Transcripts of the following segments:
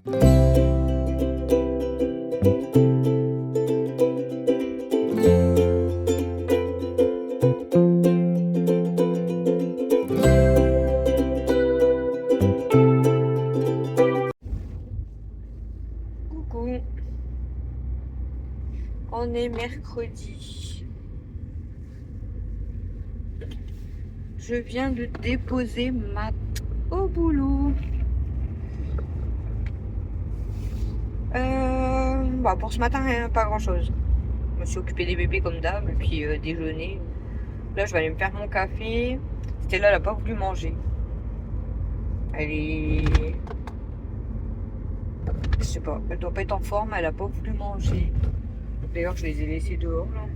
Coucou, on est mercredi. Je viens de déposer Matt au boulot. Pour ce matin, rien, pas grand chose. Je me suis occupée des bébés comme d'hab, et puis déjeuner. Là, je vais aller me faire mon café. Stella, elle a pas voulu manger. Elle est. Je sais pas, elle doit pas être en forme, elle a pas voulu manger. D'ailleurs, je les ai laissés dehors là.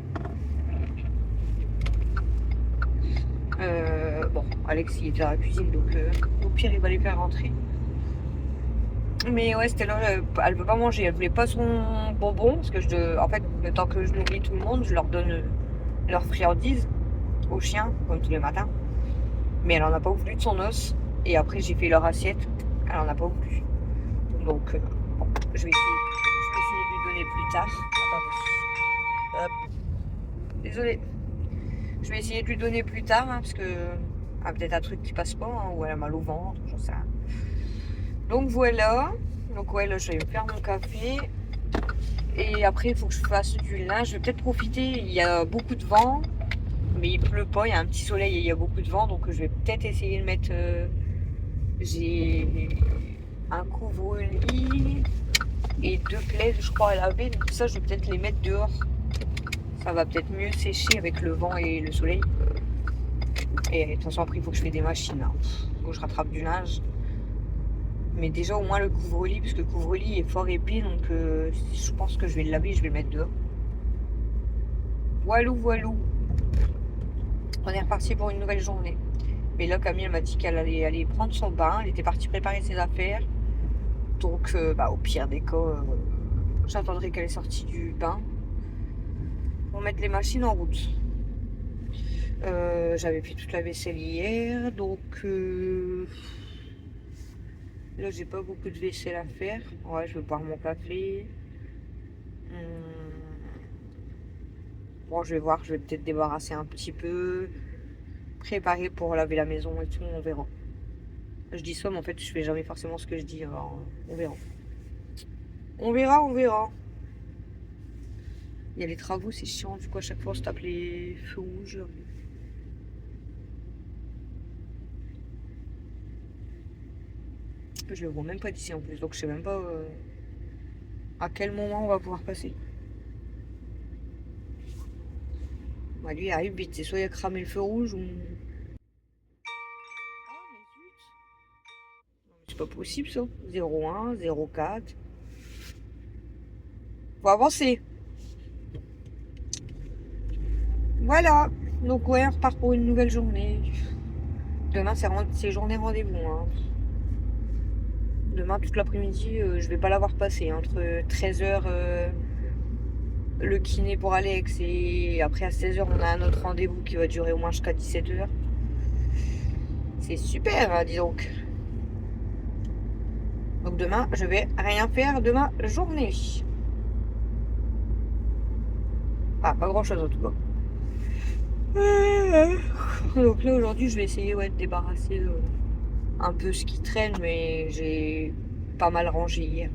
Bon, Alex il était dans la cuisine, donc au pire, il va les faire rentrer. Mais ouais, Stella, elle veut pas manger. Elle voulait pas son bonbon, parce que en fait, le temps que je nourris tout le monde, je leur donne leur friandise aux chiens, comme tous les matins. Mais elle en a pas voulu de son os. Et après, j'ai fait leur assiette. Elle en a pas voulu. Donc, bon, je vais essayer de lui donner plus tard. Attendez. Hop. Désolée. Je vais essayer de lui donner plus tard, hein, parce que peut-être un truc qui passe pas, hein, ou elle a mal au ventre, j'en sais rien. Donc voilà. Donc ouais, là, je vais me faire mon café. Et après, il faut que je fasse du linge. Je vais peut-être profiter. Il y a beaucoup de vent, mais il pleut pas. Il y a un petit soleil et il y a beaucoup de vent. Donc je vais peut-être essayer de mettre. J'ai un couvre-lit et 2 plaids, je crois, à laver. Donc ça, je vais peut-être les mettre dehors. Ça va peut-être mieux sécher avec le vent et le soleil. Et de toute façon, après, il faut que je fasse des machines. Hein. Il faut que je rattrape du linge. Mais déjà, au moins le couvre-lit, parce que le couvre-lit est fort épais. Donc je pense que je vais le laver et je vais le mettre dehors. Voilou, voilou. On est reparti pour une nouvelle journée. Mais là, Camille m'a dit qu'elle allait aller prendre son bain. Elle était partie préparer ses affaires. Donc, au pire des cas, j'attendrai qu'elle est sortie du bain pour mettre les machines en route. J'avais fait toute la vaisselle hier. Donc, là, j'ai pas beaucoup de vaisselle à faire. Ouais, je vais boire mon café. Bon, je vais voir. Je vais peut-être débarrasser un petit peu. Préparer pour laver la maison et tout. On verra. Je dis ça, mais en fait, je fais jamais forcément ce que je dis. Alors, on verra. On verra, on verra. Il y a les travaux, c'est chiant. Du coup, à chaque fois, on se tape les feux rouges. Je le vois même pas d'ici en plus, donc je sais même pas à quel moment on va pouvoir passer. Bah, lui, il arrive vite. C'est soit il a cramé le feu rouge ou. Ah, mais zut! C'est pas possible ça. 01, 04. Faut avancer. Voilà. Donc, ouais, on repart pour une nouvelle journée. Demain, c'est journée rendez-vous. Hein. Demain, toute l'après-midi, je vais pas l'avoir passé. Entre 13h, le kiné pour Alex, et après à 16h, on a un autre rendez-vous qui va durer au moins jusqu'à 17h. C'est super, hein, dis donc. Donc demain, je vais rien faire de ma journée. Ah, pas grand-chose en tout cas. Donc là, aujourd'hui, je vais essayer de débarrasser un peu ce qui traîne, mais j'ai pas mal rangé hier.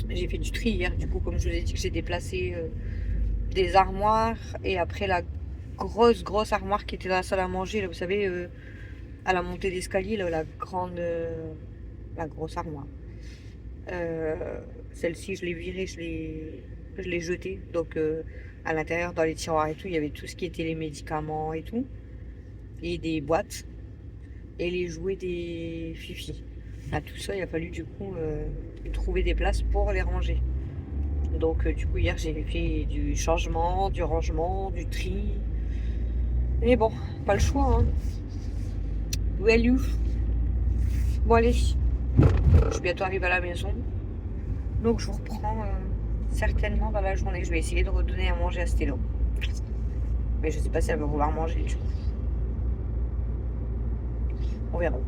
J'ai fait du tri hier, du coup, comme je vous ai dit que j'ai déplacé des armoires, et après la grosse armoire qui était dans la salle à manger, là, vous savez, à la montée d'escalier, là, la grosse armoire. Celle-ci, je l'ai virée, je l'ai jetée. Donc, à l'intérieur, dans les tiroirs et tout, il y avait tout ce qui était les médicaments et tout, et des boîtes, et les jouets des fifis. À tout ça, il a fallu du coup trouver des places pour les ranger. Donc, du coup, hier, j'ai fait du changement, du rangement, du tri. Mais bon, pas le choix, hein. Well, you. Bon, allez, je suis bientôt arrivée à la maison. Donc, je vous reprends certainement dans la journée. Je vais essayer de redonner à manger à Stella. Mais je sais pas si elle va vouloir manger, du coup. On verra.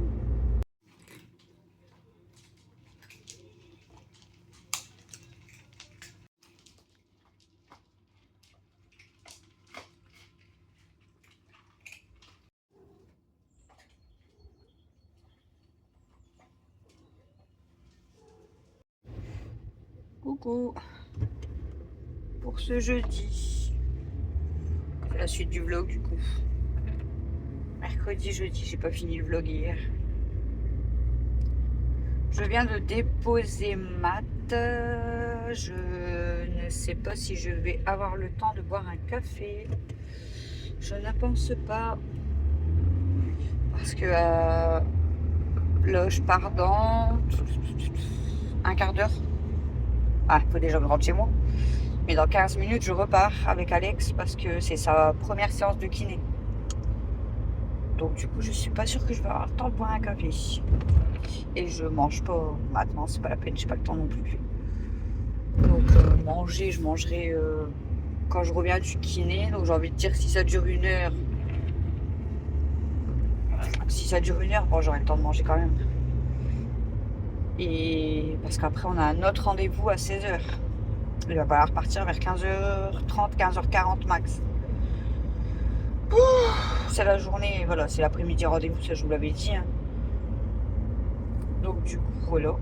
Coucou. Pour ce jeudi. C'est la suite du vlog du coup. Mercredi, jeudi, j'ai pas fini le vlog hier. Je viens de déposer Matt. Je ne sais pas si je vais avoir le temps de boire un café. Je ne pense pas. Parce que là, je pars dans un quart d'heure. Ah, il faut déjà que je rentre chez moi. Mais dans 15 minutes, je repars avec Alex parce que c'est sa première séance de kiné. Donc du coup, je suis pas sûre que je vais avoir le temps de boire un café. Et je mange pas maintenant, c'est pas la peine, j'ai pas le temps non plus. Donc manger, je mangerai quand je reviens du kiné. Donc j'ai envie de dire si ça dure 1 heure. Si ça dure 1 heure, bon j'aurai le temps de manger quand même. Et parce qu'après on a un autre rendez-vous à 16h. Il va falloir partir vers 15h30, 15h40 max. C'est la journée, voilà, c'est l'après-midi rendez-vous, ça je vous l'avais dit. Hein. Donc du coup, voilà.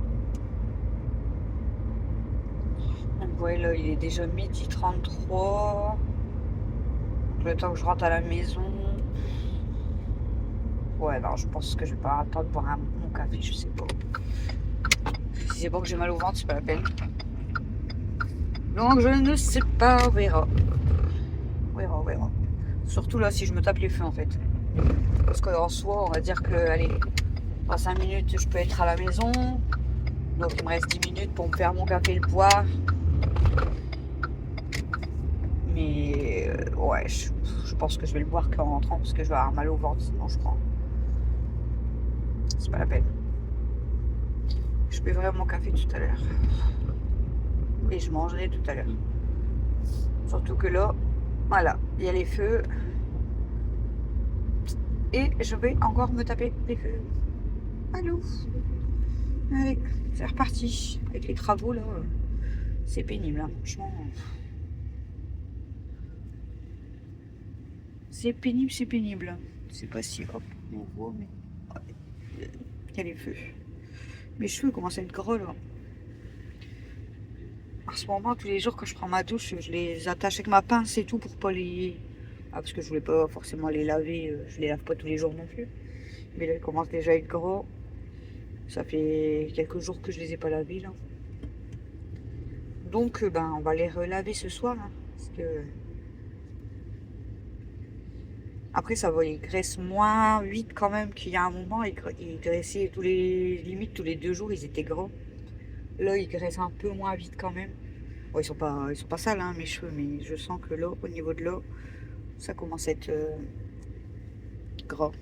Donc voilà, il est déjà 12h33. Le temps que je rentre à la maison. Ouais, non, je pense que je vais pas attendre de boire mon café, je sais pas. Si c'est pas que j'ai mal au ventre, c'est pas la peine. Donc je ne sais pas, on verra. On verra. Surtout là, si je me tape les feux en fait. Parce qu'en soi, on va dire que, allez, dans 5 minutes, je peux être à la maison. Donc il me reste 10 minutes pour me faire mon café et le boire. Mais ouais, je pense que je vais le boire qu'en rentrant parce que je vais avoir mal au ventre sinon je prends. C'est pas la peine. Je buvrai mon café tout à l'heure. Et je mangerai tout à l'heure. Surtout que là, voilà, il y a les feux. Et je vais encore me taper les feux. Allô. Allez, c'est reparti. Avec les travaux là, c'est pénible, hein, franchement. C'est pénible, c'est pénible. C'est pas si hop, on voit, mais il y a les feux. Mes cheveux commencent à être gros là. En ce moment, tous les jours quand je prends ma douche, je les attache avec ma pince et tout pour pas les... Ah, parce que je voulais pas forcément les laver, je les lave pas tous les jours non plus. Mais là, ils commencent déjà à être gros. Ça fait quelques jours que je les ai pas lavés là. Donc, ben, on va les relaver ce soir. Hein, parce que... Après, ça va, ils graissent moins vite quand même qu'il y a un moment. Ils graissaient limite tous les 2 jours, ils étaient gros. Là, ils graissent un peu moins vite quand même. Bon, ils sont pas sales, hein, mes cheveux, mais je sens que là, au niveau de l'eau, ça commence à être gras.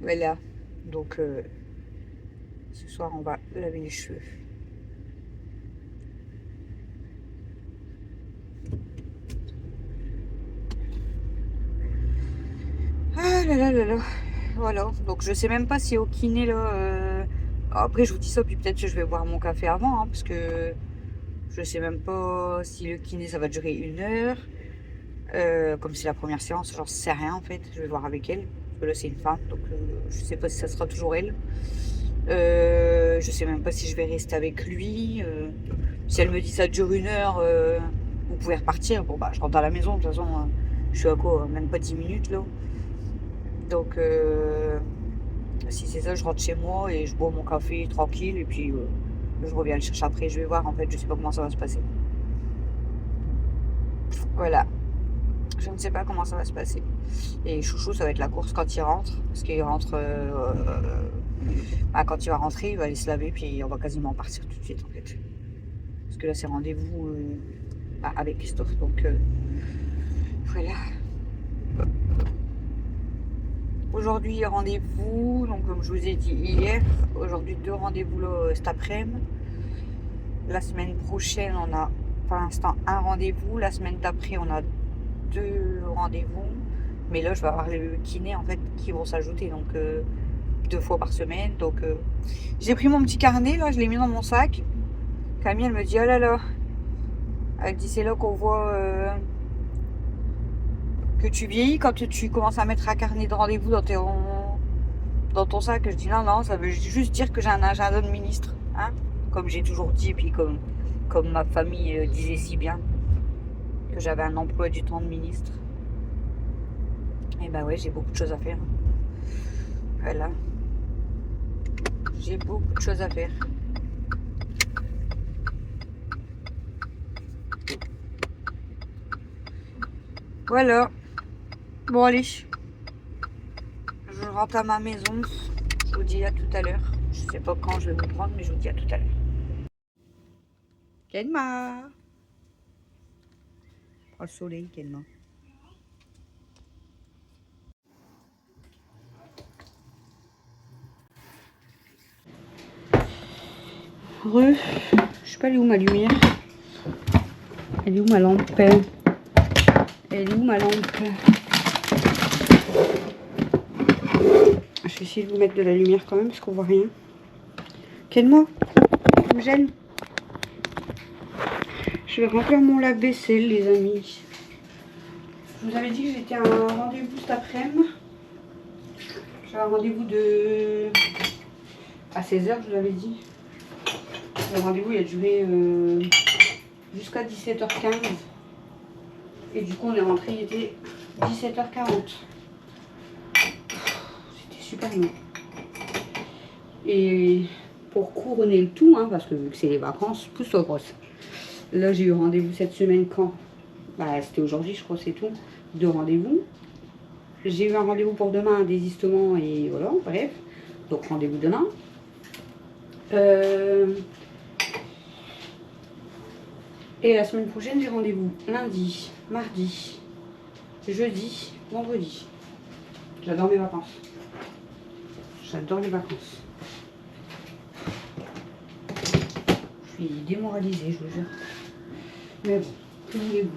Voilà. Donc, ce soir, on va laver les cheveux. Ah là là là là. Voilà. Donc, je sais même pas si au kiné, là... Après, je vous dis ça, puis peut-être que je vais boire mon café avant, hein, parce que je sais même pas si le kiné, ça va durer 1 heure. Comme c'est la première séance, j'en sais rien, en fait. Je vais voir avec elle. Parce que là, c'est une femme, donc je sais pas si ça sera toujours elle. Je sais même pas si je vais rester avec lui. Si elle me dit ça dure 1 heure, vous pouvez repartir. Bon, bah, je rentre à la maison. De toute façon, je suis à quoi? Même pas 10 minutes, là. Donc, si c'est ça, je rentre chez moi et je bois mon café tranquille. Et puis, je reviens le chercher après. Je vais voir, en fait. Je sais pas comment ça va se passer. Voilà. Je ne sais pas comment ça va se passer. Et Chouchou, ça va être la course quand il rentre. Parce qu'il rentre... quand il va rentrer, il va aller se laver. Puis on va quasiment partir tout de suite, en fait. Parce que là, c'est rendez-vous avec Christophe. Donc, voilà. Aujourd'hui, rendez-vous. Donc, comme je vous ai dit hier, aujourd'hui, 2 rendez-vous là, cet après-midi. La semaine prochaine, on a pour l'instant un rendez-vous. La semaine d'après, on a 2 rendez-vous. Mais là, je vais avoir le kiné en fait qui vont s'ajouter. Donc, 2 fois par semaine. Donc, j'ai pris mon petit carnet là, je l'ai mis dans mon sac. Camille, elle me dit, oh là là. Elle dit, c'est là qu'on voit que tu vieillis quand tu commences à mettre un carnet de rendez-vous dans ton sac. Je dis, non, ça veut juste dire que j'ai un agenda de ministre. Hein, comme j'ai toujours dit, et puis comme comme ma famille disait si bien, que j'avais un emploi du temps de ministre. Et bah ouais, j'ai beaucoup de choses à faire. Voilà. J'ai beaucoup de choses à faire. Voilà. Bon allez. Je rentre à ma maison. Je vous dis à tout à l'heure. Je sais pas quand je vais vous prendre, mais je vous dis à tout à l'heure. Kenma. Oh, le soleil, Kenma. Je sais pas, elle est où ma lumière? Elle est où ma lampe? Elle est où ma lampe? Je vais essayer de vous mettre de la lumière quand même parce qu'on voit rien. Quel-moi, ça me gêne. Je vais remplir mon lave-vaisselle, les amis. Je vous avais dit que j'étais à un rendez-vous cet après-midi. J'ai un rendez-vous à 16h, je vous l'avais dit. Le rendez-vous il a duré jusqu'à 17h15. Et du coup on est rentré, il était 17h40. C'était super long. Et pour couronner le tout, hein, parce que vu que c'est les vacances, pousse-toi grosse. Là j'ai eu rendez-vous cette semaine quand? Bah c'était aujourd'hui je crois, c'est tout. 2 rendez-vous. J'ai eu un rendez-vous pour demain, un désistement et voilà, bref. Donc rendez-vous demain. Et la semaine prochaine, j'ai rendez-vous lundi, mardi, jeudi, vendredi. J'adore mes vacances. J'adore les vacances. Je suis démoralisée, je vous jure. Mais bon, que voulez-vous?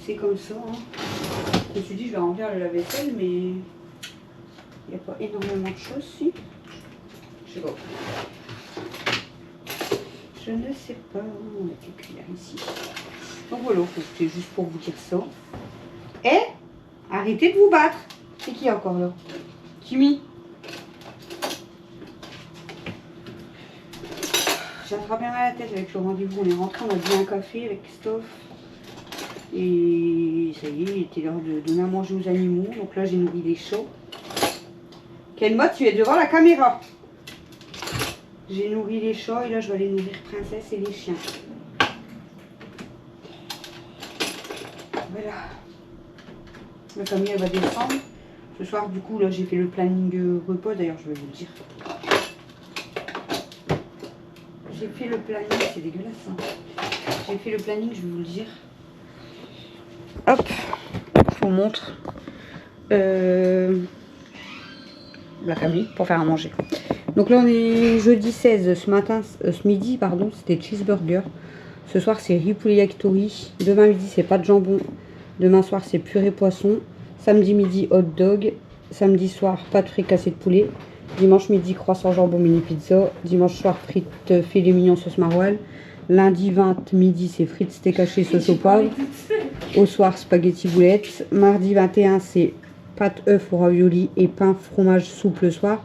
C'est comme ça. Hein. Je me suis dit, je vais remplir le lave-vaisselle, mais il n'y a pas énormément de choses, si. Je sais pas. Je ne sais pas. On a quelques cuillères ici. Donc voilà, c'était juste pour vous dire ça. Eh, arrêtez de vous battre. C'est qui encore là? Kimi? J'ai attrapé mal à la tête avec le rendez-vous. On est rentré, on a bu un café avec Christophe. Et ça y est, il était l'heure de donner à manger aux animaux. Donc là, j'ai nourri les chats. Quel mode tu es devant la caméra? J'ai nourri les chats et là, je vais aller nourrir Princesse et les chiens. Voilà. La famille, elle va descendre. Ce soir, du coup, là, j'ai fait le planning repas. D'ailleurs, je vais vous le dire. J'ai fait le planning. C'est dégueulasse, hein. J'ai fait le planning, je vais vous le dire. Hop. Je vous montre. La famille pour faire à manger. Donc là, on est jeudi 16. Ce matin, ce midi, pardon, c'était cheeseburger. Ce soir, c'est riz poulet yakitori. Demain midi, c'est pâte jambon. Demain soir, c'est purée poisson. Samedi midi, hot dog. Samedi soir, pâte fricassée de poulet. Dimanche midi, croissant jambon mini pizza. Dimanche soir, frites filet mignon sauce maroilles. Lundi 20 midi, c'est frites steak haché sauce au poivre. Au soir, spaghetti boulettes. Mardi 21, c'est pâte œuf au ravioli et pain fromage soupe le soir.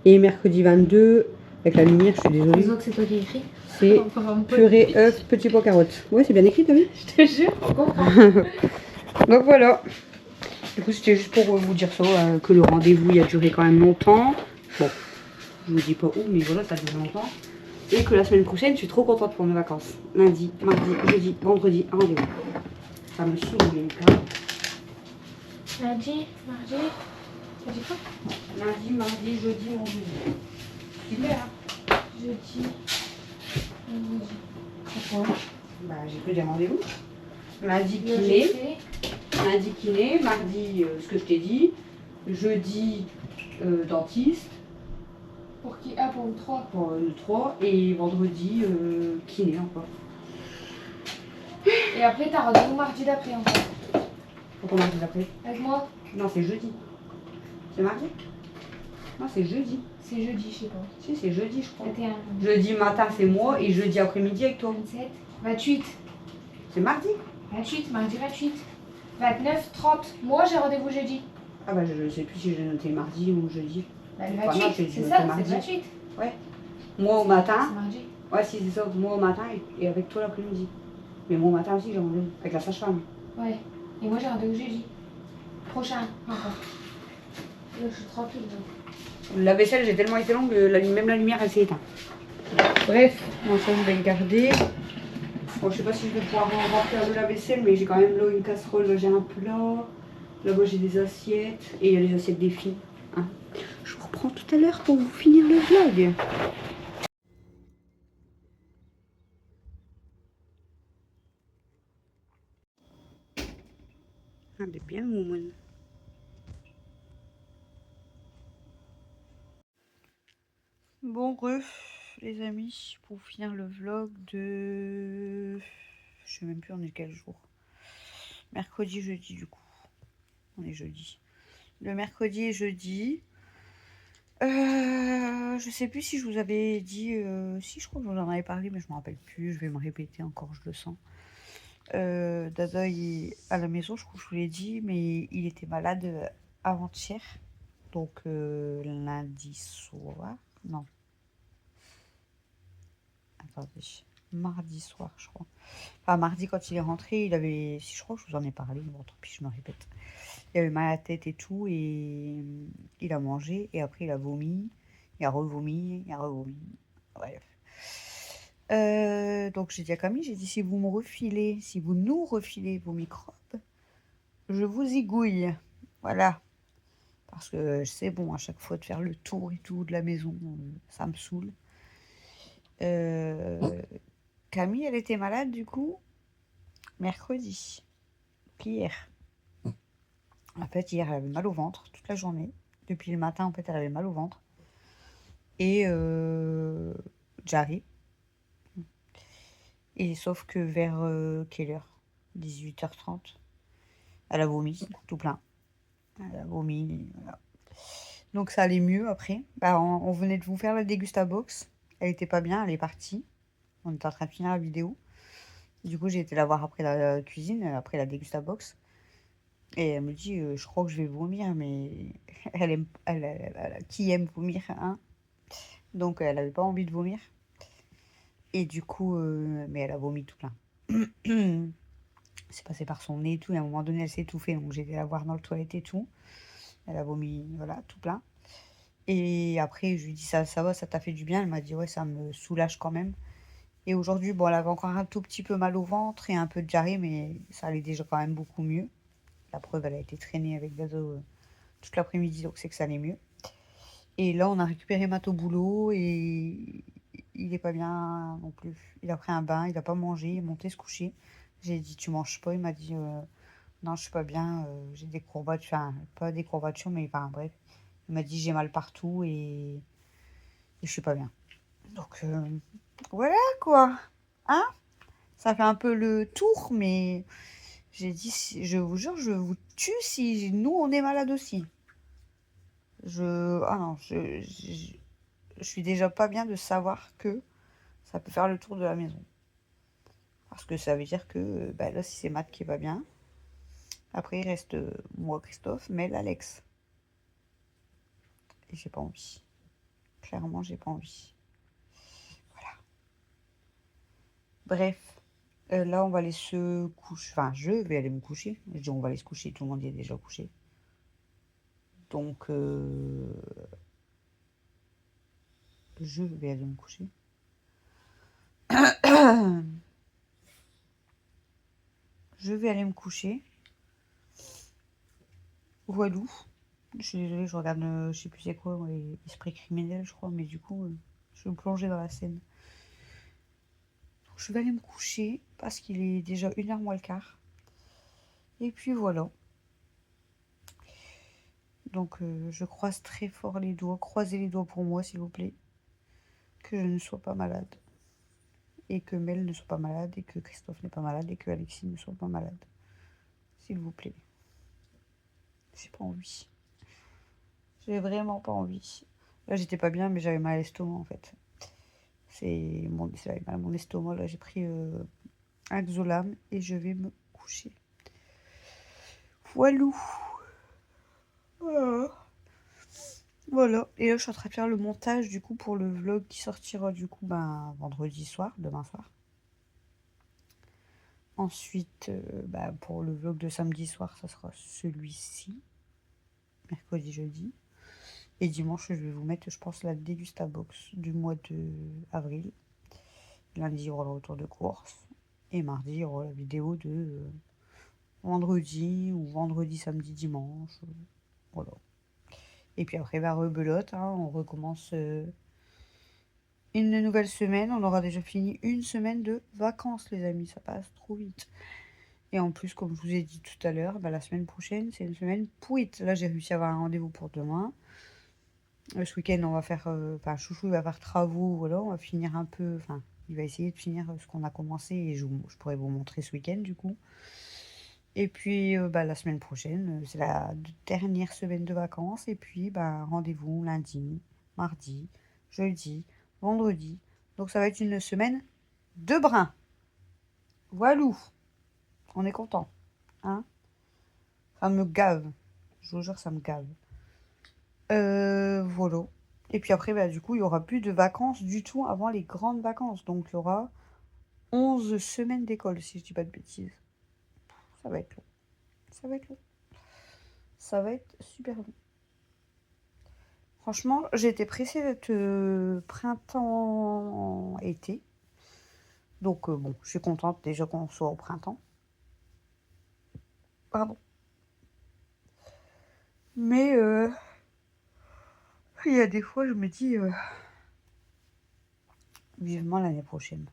Et mercredi 22, avec la lumière, je suis désolée. C'est toi qui écris. C'est purée œuf, petit pot carotte. Ouais, c'est bien écrit, t'as vu? Je te jure, je comprends. Donc voilà. Du coup, c'était juste pour vous dire ça, que le rendez-vous, il a duré quand même longtemps. Bon, je vous dis pas où, mais voilà, ça a duré longtemps. Et que la semaine prochaine, je suis trop contente pour mes vacances. Lundi, mardi, jeudi, vendredi, rendez-vous. Ça me saoule, les gars. Lundi, mardi, t'as dit quoi? Lundi, mardi, jeudi, vendredi. Super, hein? Jeudi, vendredi. Pourquoi? Bah, j'ai pris des rendez-vous. Lundi, Le kiné. GC. Lundi, kiné. Mardi, ce que je t'ai dit. Jeudi, dentiste. Pour qui? Ah, pour le 3. Pour le 3. Et vendredi, kiné encore. Et après, t'as rendez-vous mardi d'après encore. Pourquoi mardi d'après? Avec moi? Non, c'est jeudi. C'est mardi? Non, c'est jeudi. C'est jeudi, je sais pas. Si, c'est jeudi, je crois. 21. Jeudi matin, c'est moi. Et jeudi après-midi avec toi. 27. 28. C'est mardi? 28, mardi 28. 29, 30. Moi, j'ai rendez-vous jeudi. Ah bah, je sais plus si j'ai noté mardi ou jeudi. Bah, le Enfin, 28, non, j'ai c'est noté ça, c'est mardi. le 28. Ouais. Moi, au matin. C'est mardi. Ouais, si c'est ça, moi au matin et avec toi l'après-midi. Mais moi au matin aussi, j'ai rendez-vous avec la sage-femme. Ouais. Et moi, j'ai rendez-vous jeudi. Prochain, encore. Là, je suis tranquille. Donc. La vaisselle, j'ai tellement été longue, même la lumière, elle s'est éteinte. Bref, bon, ça, je vais le garder. Bon, je sais pas si je vais pouvoir en remplir de la vaisselle, mais j'ai quand même là une casserole, là j'ai un plat. Là-bas, j'ai des assiettes. Et il y a les assiettes des filles. Hein. Je vous reprends tout à l'heure pour vous finir le vlog. Ah, elle est bien, Moumon. Bon, les amis, pour finir le vlog de... Je sais même plus on est quel jour. Mercredi, jeudi, du coup. On est jeudi. Le mercredi et jeudi. Je sais plus si je vous avais dit... si, je crois que je vous en avais parlé, mais je me rappelle plus. Je vais me répéter encore, je le sens. Dada il est à la maison, je crois que je vous l'ai dit, mais il était malade avant-hier. Donc lundi soir. Non. Attendez. Mardi soir, je crois. Enfin, mardi, quand il est rentré, il avait. Si je crois que je vous en ai parlé, bon, tant pis, je me répète. Il avait mal à la tête et tout, et il a mangé, et après il a vomi, il a revomi, il a revomi. Bref. Donc j'ai dit à Camille, j'ai dit si vous nous refilez vos microbes, je vous ygouille. Voilà. Parce que c'est bon à chaque fois de faire le tour et tout de la maison, ça me saoule. Camille, elle était malade du coup mercredi, hier. En fait, hier, elle avait mal au ventre toute la journée. Depuis le matin, en fait, elle avait mal au ventre. Et diarrhée. Et sauf que vers quelle heure 18h30, elle a vomi, tout plein. Elle a vomi, voilà. Donc ça allait mieux après. Bah, on venait de vous faire la Dégustabox. Elle était pas bien, elle est partie. On était en train de finir la vidéo. Du coup, j'ai été la voir après la cuisine, après la Dégustabox. Et elle me dit, je crois que je vais vomir, mais qui aime vomir, hein? Donc elle avait pas envie de vomir. Et du coup, mais elle a vomi tout plein. C'est passé par son nez et tout. Et à un moment donné, elle s'est étouffée. Donc j'ai été la voir dans le toilette et tout. Elle a vomi, voilà, tout plein. Et après, je lui dis, ça va, ça t'a fait du bien? Elle m'a dit, ouais, ça me soulage quand même. Et aujourd'hui, bon, elle avait encore un tout petit peu mal au ventre et un peu de diarrhée, mais ça allait déjà quand même beaucoup mieux. La preuve, elle a été traînée avec Gazo toute l'après-midi, donc c'est que ça allait mieux. Et là, on a récupéré Matt au boulot et il est pas bien non plus. Il a pris un bain, il a pas mangé, il est monté se coucher. J'ai dit, tu manges pas? Il m'a dit, non, je suis pas bien, j'ai des courbatures, enfin, pas des courbatures, mais enfin, bref. Il m'a dit, j'ai mal partout et je suis pas bien. Donc, voilà quoi. Hein? Ça fait un peu le tour, mais j'ai dit, je vous jure, je vous tue si nous, on est malade aussi. Ah non, je suis déjà pas bien de savoir que ça peut faire le tour de la maison. Parce que ça veut dire que bah là, si c'est Matt qui va bien, après il reste moi, Christophe, Mel, Alex. Et j'ai pas envie. Clairement, j'ai pas envie. Voilà. Bref, là, on va aller se coucher. Enfin, je vais aller me coucher. Je dis on va aller se coucher, tout le monde y est déjà couché. Donc, je vais aller me coucher. Je vais aller me coucher. Voilou. Je suis désolée, je regarde, je sais plus c'est quoi, Esprit criminel, je crois, mais du coup, je vais me plonger dans la scène. Donc, je vais aller me coucher parce qu'il est déjà 1h moins le quart. Et puis voilà. Donc, je croise très fort les doigts. Croisez les doigts pour moi, s'il vous plaît. Que je ne sois pas malade. Et que Mel ne soit pas malade. Et que Christophe n'est pas malade. Et que Alexis ne soit pas malade. S'il vous plaît. J'ai pas envie. J'ai vraiment pas envie. Là, j'étais pas bien, mais j'avais mal à l'estomac, en fait. J'avais mal à mon estomac. Là, j'ai pris un Xolam et je vais me coucher. Voilou. Oh. Voilà. Et là, je suis en train de faire le montage du coup pour le vlog qui sortira du coup vendredi soir, demain soir. Ensuite, pour le vlog de samedi soir, ça sera celui-ci, mercredi, jeudi. Et dimanche, je vais vous mettre, je pense, la dégusta box du mois de avril. Lundi, il y aura le retour de course. Et mardi, il y aura la vidéo de vendredi ou vendredi, samedi, dimanche. Voilà. Et puis après, rebelote, hein, on recommence une nouvelle semaine. On aura déjà fini une semaine de vacances, les amis. Ça passe trop vite. Et en plus, comme je vous ai dit tout à l'heure, la semaine prochaine, c'est une semaine pourrite. Là, j'ai réussi à avoir un rendez-vous pour demain. Ce week-end, on va faire... Chouchou, il va faire travaux, voilà. On va finir un peu... Enfin, il va essayer de finir ce qu'on a commencé. Et je pourrais vous montrer ce week-end, du coup. Et puis, la semaine prochaine, c'est la dernière semaine de vacances. Et puis, rendez-vous lundi, mardi, jeudi, vendredi. Donc, ça va être une semaine de brin. Voilou. On est content. Hein? Ça me gave. Je vous jure, ça me gave. Voilà. Et puis après, du coup, il n'y aura plus de vacances du tout avant les grandes vacances. Donc, il y aura 11 semaines d'école, si je dis pas de bêtises. Ça va être long. Ça va être long. Ça va être super long. Franchement, j'étais pressée d'être printemps-été. Donc, bon, je suis contente déjà qu'on soit au printemps. Pardon. Mais il y a des fois, je me dis vivement l'année prochaine.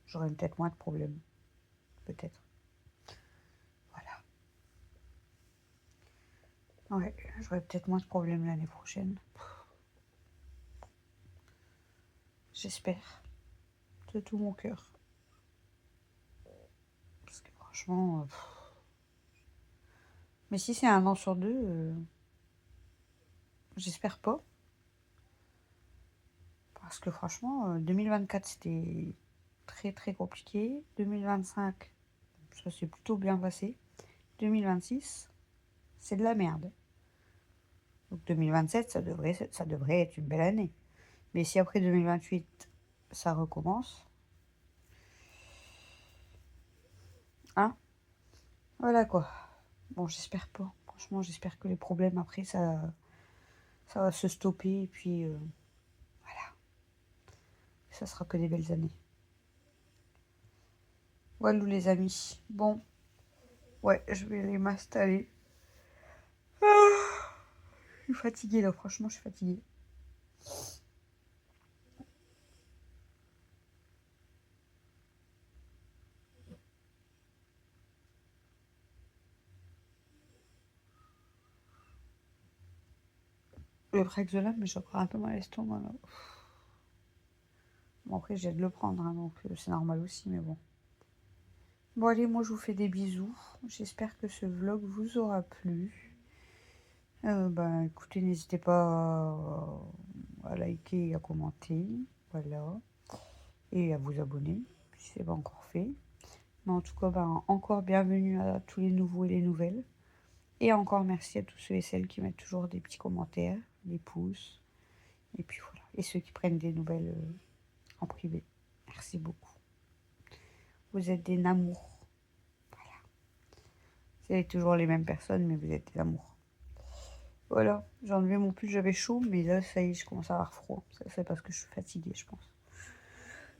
J'aurai peut-être moins de problèmes. Peut-être. Voilà. Ouais, j'aurai peut-être moins de problèmes l'année prochaine. J'espère. De tout mon cœur. Parce que franchement... Mais si c'est 1 an sur 2, j'espère pas. Parce que franchement, 2024, c'était très très compliqué. 2025, ça s'est plutôt bien passé. 2026, c'est de la merde. Donc 2027, ça devrait être une belle année. Mais si après 2028, ça recommence, hein, voilà quoi. Bon, j'espère pas. Franchement, j'espère que les problèmes après, ça va se stopper. Et puis, voilà. Ça sera que des belles années. Voilà les amis. Bon, ouais, je vais aller m'installer. Je suis fatiguée là, franchement, je suis fatiguée. Le Brexola, mais j'ai encore un peu mal à l'estomac là. Bon, après, j'ai de le prendre, hein, donc c'est normal aussi, mais bon. Bon, allez, moi, je vous fais des bisous. J'espère que ce vlog vous aura plu. Écoutez, n'hésitez pas à liker et à commenter. Voilà. Et à vous abonner, si ce n'est pas encore fait. Mais en tout cas, encore bienvenue à tous les nouveaux et les nouvelles. Et encore merci à tous ceux et celles qui mettent toujours des petits commentaires, des pouces. Et puis voilà. Et ceux qui prennent des nouvelles en privé. Merci beaucoup. Vous êtes des amours. Voilà. C'est toujours les mêmes personnes, mais vous êtes des amours. Voilà. J'ai enlevé mon pull, j'avais chaud, mais là, ça y est, je commence à avoir froid. C'est parce que je suis fatiguée, je pense.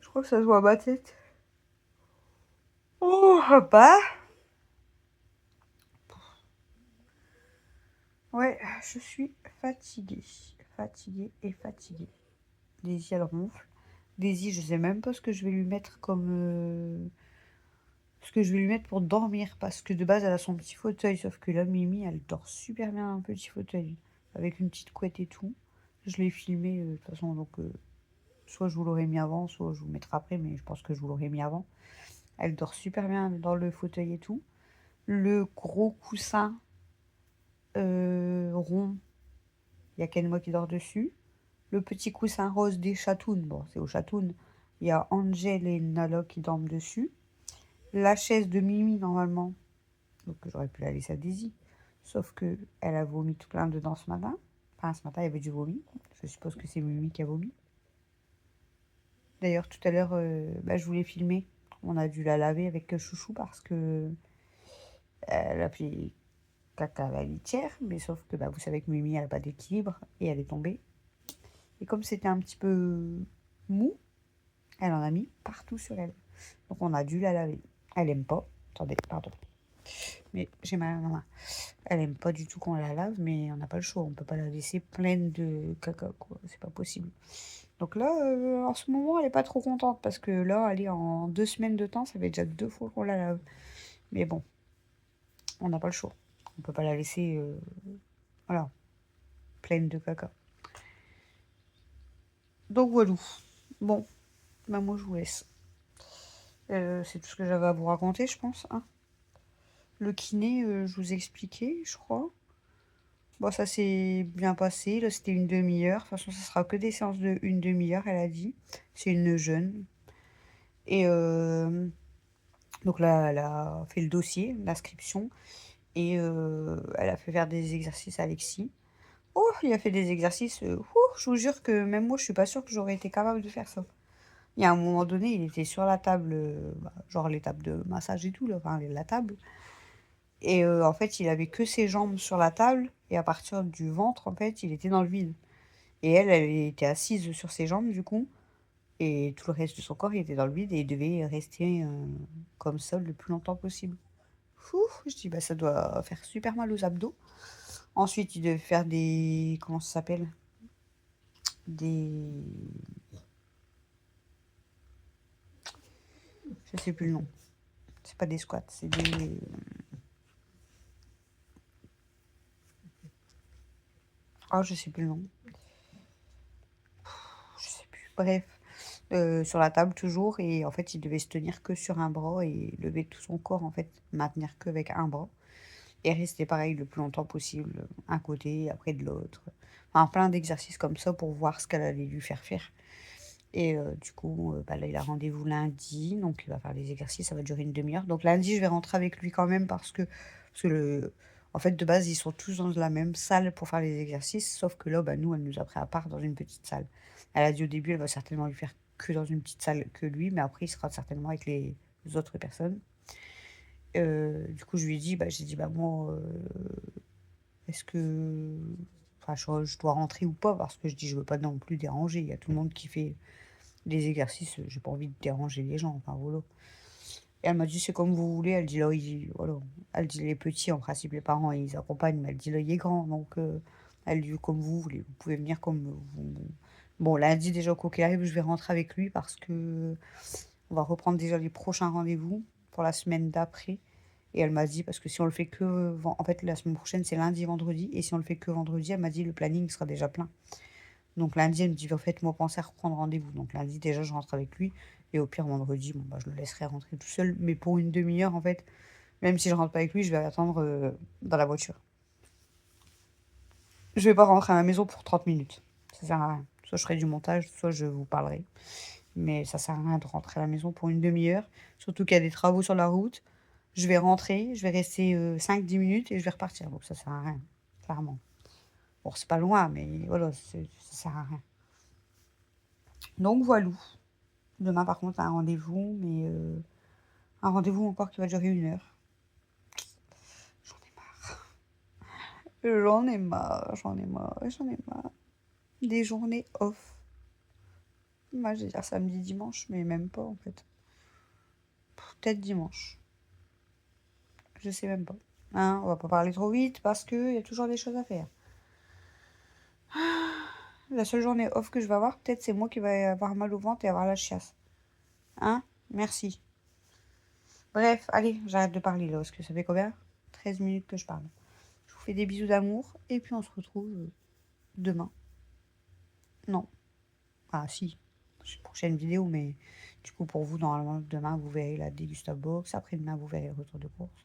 Je crois que ça se voit à ma tête. Oh, bah. Ouais, je suis fatiguée. Fatiguée et fatiguée. Daisy, elle ronfle. Daisy, je sais même pas ce que je vais lui mettre comme... ce que je vais lui mettre pour dormir. Parce que de base, elle a son petit fauteuil. Sauf que là, Mimi, elle dort super bien dans un petit fauteuil. Avec une petite couette et tout. Je l'ai filmé de toute façon. Donc, soit je vous l'aurais mis avant, soit je vous le mettrai après. Mais je pense que je vous l'aurais mis avant. Elle dort super bien dans le fauteuil et tout. Le gros coussin rond, il n'y a qu'elle moi qui dort dessus. Le petit coussin rose des chatounes, bon, c'est aux chatounes. Il y a Angel et Nala qui dorment dessus. La chaise de Mimi, normalement. Donc, j'aurais pu la laisser à Daisy. Sauf que elle a vomi tout plein dedans ce matin. Enfin, ce matin, il y avait du vomi. Je suppose que c'est Mimi qui a vomi. D'ailleurs, tout à l'heure, je voulais filmer. On a dû la laver avec Chouchou parce que elle a fait caca à la litière. Mais sauf que vous savez que Mimi, elle n'a pas d'équilibre et elle est tombée. Et comme c'était un petit peu mou, elle en a mis partout sur elle. Donc on a dû la laver. Elle aime pas. Attendez, pardon. Mais j'ai mal à la main. Elle aime pas du tout qu'on la lave, mais on n'a pas le choix. On peut pas la laisser pleine de caca, quoi. C'est pas possible. Donc là, en ce moment, elle est pas trop contente parce que là, elle est en 2 semaines de temps. Ça fait déjà 2 fois qu'on la lave. Mais bon, on n'a pas le choix. On peut pas la laisser, voilà, pleine de caca. Donc voilà. Bon, moi je vous laisse. C'est tout ce que j'avais à vous raconter, je pense. Hein. Le kiné, je vous ai expliqué, je crois. Bon, ça s'est bien passé. Là, c'était une demi-heure. De toute façon, ça sera que des séances de une demi-heure, elle a dit. C'est une jeune. Et donc là, elle a fait le dossier, l'inscription. Et elle a fait faire des exercices à Alexis. Oh, il a fait des exercices. Je vous jure que même moi, je suis pas sûre que j'aurais été capable de faire ça. Il y a un moment donné, il était sur la table, genre les tables de massage et tout, là, enfin la table. Et en fait, il avait que ses jambes sur la table. Et à partir du ventre, en fait, il était dans le vide. Et elle était assise sur ses jambes, du coup. Et tout le reste de son corps, il était dans le vide et il devait rester comme ça le plus longtemps possible. Je dis, ça doit faire super mal aux abdos. Ensuite, il devait faire des... Comment ça s'appelle? Des... Je sais plus le nom. C'est pas des squats, c'est des... Ah, je sais plus le nom. Je sais plus. Bref. Sur la table toujours. Et en fait, il devait se tenir que sur un bras et lever tout son corps, en fait. Maintenir qu'avec un bras. Et rester pareil le plus longtemps possible. Un côté, après de l'autre. Enfin, plein d'exercices comme ça pour voir ce qu'elle allait lui faire faire. Et du coup, là, il a rendez-vous lundi. Donc, il va faire les exercices. Ça va durer une demi-heure. Donc, lundi, je vais rentrer avec lui quand même parce que en fait, de base, ils sont tous dans la même salle pour faire les exercices. Sauf que là, nous, elle nous a pris à part dans une petite salle. Elle a dit au début, elle va certainement lui faire que dans une petite salle que lui. Mais après, il sera certainement avec les autres personnes. Du coup, je lui ai dit, j'ai dit, moi, est-ce que... Enfin, je dois rentrer ou pas? Parce que je dis, je veux pas non plus déranger. Il y a tout le monde qui fait les exercices. J'ai pas envie de déranger les gens. Enfin, voilà. Et elle m'a dit, c'est comme vous voulez. Elle dit, là, voilà. Elle dit, les petits, en principe, les parents, ils accompagnent. Mais elle dit, là, il est grand. Donc, elle dit, comme vous voulez. Vous pouvez venir comme vous. Bon, lundi, déjà, quoi qu'il arrive, je vais rentrer avec lui parce que on va reprendre déjà les prochains rendez-vous pour la semaine d'après. Et elle m'a dit, parce que si on le fait que... En fait, la semaine prochaine, c'est lundi, vendredi. Et si on le fait que vendredi, elle m'a dit, le planning sera déjà plein. Donc lundi, elle me dit, faites-moi penser à reprendre rendez-vous. Donc lundi, déjà, je rentre avec lui. Et au pire, vendredi, je le laisserai rentrer tout seul. Mais pour une demi-heure, en fait, même si je rentre pas avec lui, je vais attendre dans la voiture. Je vais pas rentrer à la maison pour 30 minutes. Ça sert à rien. Soit je ferai du montage, soit je vous parlerai. Mais ça sert à rien de rentrer à la maison pour une demi-heure. Surtout qu'il y a des travaux sur la route. Je vais rentrer, je vais rester 5-10 minutes et je vais repartir. Donc ça sert à rien, clairement. Bon, c'est pas loin, mais voilà, ça sert à rien. Donc voilà. Demain, par contre, un rendez-vous, mais un rendez-vous encore qui va durer 1 heure. J'en ai marre. J'en ai marre, j'en ai marre, j'en ai marre. Des journées off. Moi, je vais dire samedi, dimanche, mais même pas, en fait. Peut-être dimanche. Je sais même pas. Hein, on va pas parler trop vite parce qu'il y a toujours des choses à faire. La seule journée off que je vais avoir, peut-être c'est moi qui vais avoir mal au ventre et avoir la chiasse. Hein? Merci. Bref, allez, j'arrête de parler là, parce que ça fait combien? 13 minutes que je parle. Je vous fais des bisous d'amour et puis on se retrouve demain. Non. Ah si, c'est une prochaine vidéo, mais du coup pour vous, normalement, demain vous verrez la Dégusta Box, après-demain vous verrez le retour de course.